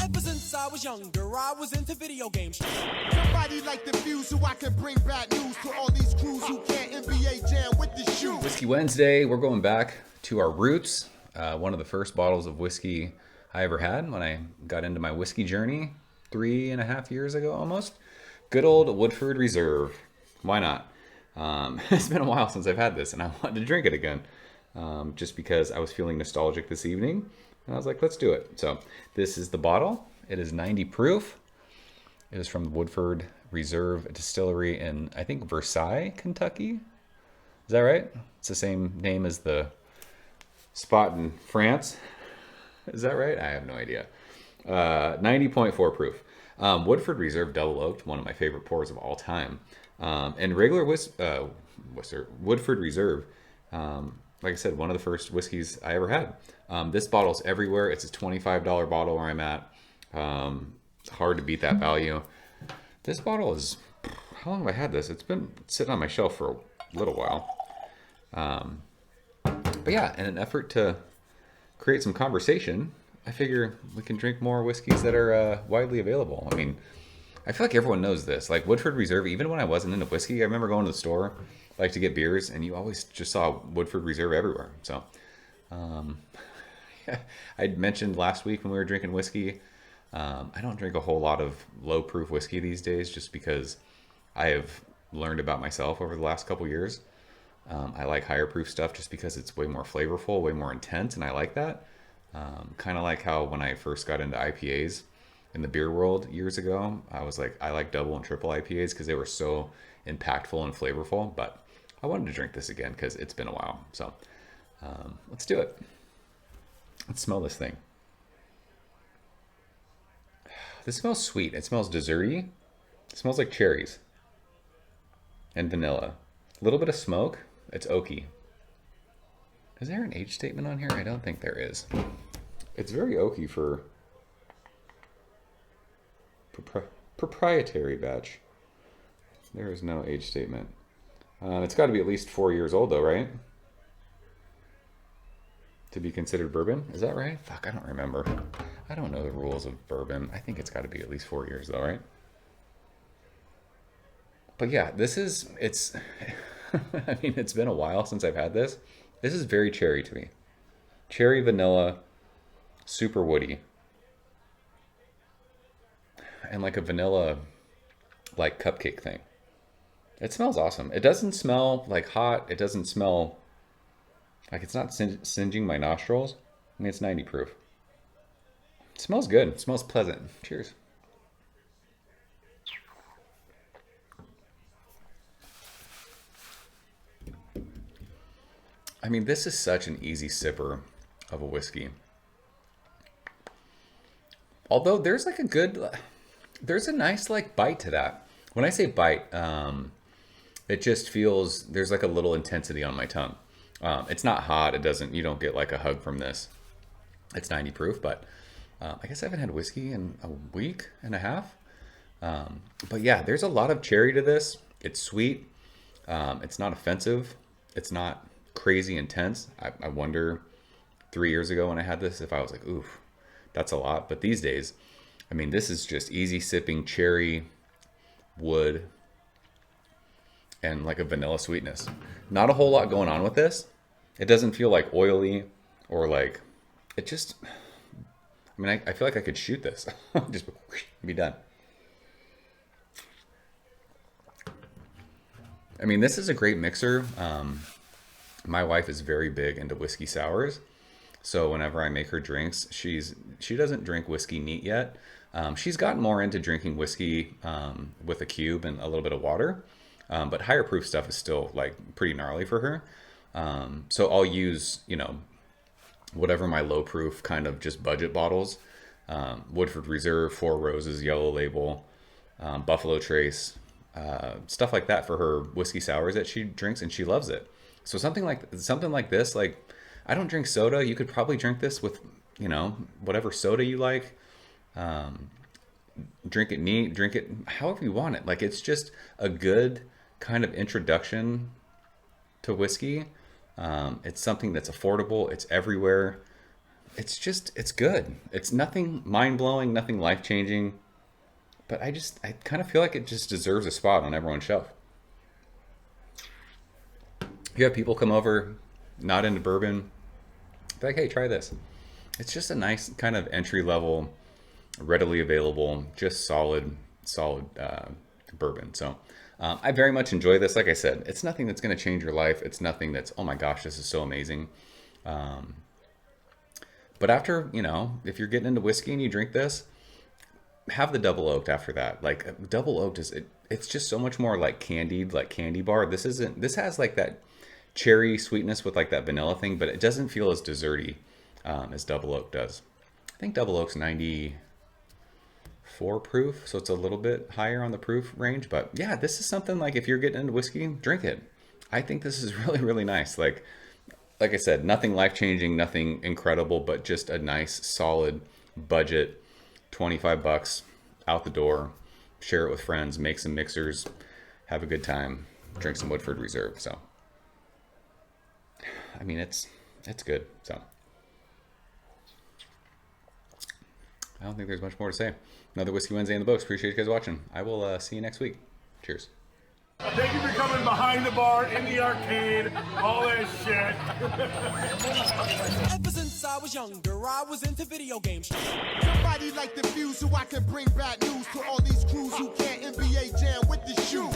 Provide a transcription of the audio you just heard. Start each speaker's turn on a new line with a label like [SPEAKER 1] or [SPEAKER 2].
[SPEAKER 1] Ever since I was younger, I was into video games.
[SPEAKER 2] Somebody like the fuse so I can bring bad news to all these crews who can't NBA jam with the shoe.
[SPEAKER 3] Whiskey Wednesday, we're going back to our roots. One of the first bottles of whiskey I ever had when I got into my whiskey journey 3.5 years ago almost. Good old Woodford Reserve. Why not? It's been a while since I've had this and I wanted to drink it again. Just because I was feeling nostalgic this evening. And I was like, let's do it. So this is the bottle. It is 90 proof. It is from the Woodford Reserve Distillery in, I think, Versailles, Kentucky. Is that right? It's the same name as the spot in France. Is that right? I have no idea. 90.4 proof. Woodford Reserve Double Oaked, one of my favorite pours of all time. And regular Woodford Reserve, like I said, one of the first whiskeys I ever had. This bottle's everywhere. It's a $25 bottle where I'm at. It's hard to beat that value. This bottle is, how long have I had this? It's been sitting on my shelf for a little while. But yeah, in an effort to create some conversation, I figure we can drink more whiskeys that are widely available. I mean, I feel like everyone knows this. Like Woodford Reserve, even when I wasn't into whiskey, I remember going to the store, like to get beers, and you always just saw Woodford Reserve everywhere. So, I mentioned last week when we were drinking whiskey, I don't drink a whole lot of low proof whiskey these days just because I have learned about myself over the last couple years. I like higher proof stuff just because it's way more flavorful, way more intense, and I like that. Kind of like how when I first got into IPAs in the beer world years ago, I was like, I like double and triple IPAs because they were so impactful and flavorful. But I wanted to drink this again because it's been a while. So let's do it. Let's smell this thing. This smells sweet. It smells desserty. It smells like cherries and vanilla. A little bit of smoke. It's oaky. Is there an age statement on here? I don't think there is. It's very oaky for proprietary batch. There is no age statement. It's got to be at least 4 years old though, right? To be considered bourbon. Is that right? Fuck, I don't remember. I don't know the rules of bourbon. I think it's got to be at least 4 years though, right? But yeah, it's, I mean, it's been a while since I've had this. This is very cherry to me. Cherry, vanilla, super woody. And like a vanilla, like cupcake thing. It smells awesome. It doesn't smell like hot. It doesn't smell like it's not singeing my nostrils. I mean, it's 90 proof. It smells good. It smells pleasant. Cheers. I mean, this is such an easy sipper of a whiskey. Although there's like there's a nice like bite to that. When I say bite, it just feels, there's like a little intensity on my tongue. It's not hot. You don't get like a hug from this. It's 90 proof, but I guess I haven't had whiskey in a week and a half. But yeah, there's a lot of cherry to this. It's sweet. It's not offensive. It's not crazy intense. I wonder 3 years ago when I had this, if I was like, oof, that's a lot. But these days, I mean, this is just easy sipping cherry, wood, and like a vanilla sweetness. Not a whole lot going on with this. It doesn't feel like oily or like, it just, I mean, I feel like I could shoot this. Just be done. I mean, this is a great mixer. My wife is very big into whiskey sours. So whenever I make her drinks, she doesn't drink whiskey neat yet. She's gotten more into drinking whiskey with a cube and a little bit of water. But higher proof stuff is still like pretty gnarly for her. So I'll use, whatever my low proof kind of just budget bottles. Woodford Reserve, Four Roses, Yellow Label, Buffalo Trace, stuff like that for her whiskey sours that she drinks, and she loves it. So something like this, like, I don't drink soda. You could probably drink this with, whatever soda you like. Drink it neat, drink it however you want it. Like, it's just a good kind of introduction to whiskey. It's something that's affordable. It's everywhere. it's good. It's nothing mind-blowing, nothing life-changing, but I kind of feel like it just deserves a spot on everyone's shelf. You have people come over, not into bourbon, be like, hey, try this. It's just a nice kind of entry-level, readily available, just solid bourbon. So I very much enjoy this. Like I said, it's nothing that's going to change your life. It's nothing that's, oh my gosh, this is so amazing. But after, if you're getting into whiskey and you drink this, have the double oaked after that. Like double oaked it's just so much more like candied, like candy bar. This has like that cherry sweetness with like that vanilla thing, but it doesn't feel as desserty as double oak does. I think double oak's 94 proof, so it's a little bit higher on the proof range. But yeah, this is something like if you're getting into whiskey, drink it. I think this is really, really nice. Like I said, nothing life-changing, nothing incredible, but just a nice, solid budget, $25 out the door. Share it with friends, make some mixers, have a good time, drink some Woodford Reserve. So, I mean, it's good. So, I don't think there's much more to say. Another Whiskey Wednesday in the books. Appreciate you guys watching. I will see you next week. Cheers.
[SPEAKER 4] Thank you for coming behind the bar, in the arcade, all that shit.
[SPEAKER 1] Ever since I was younger, I was into video games.
[SPEAKER 2] Somebody like the fuse so I can bring bad news to all these crews who can't NBA jam with the shoe.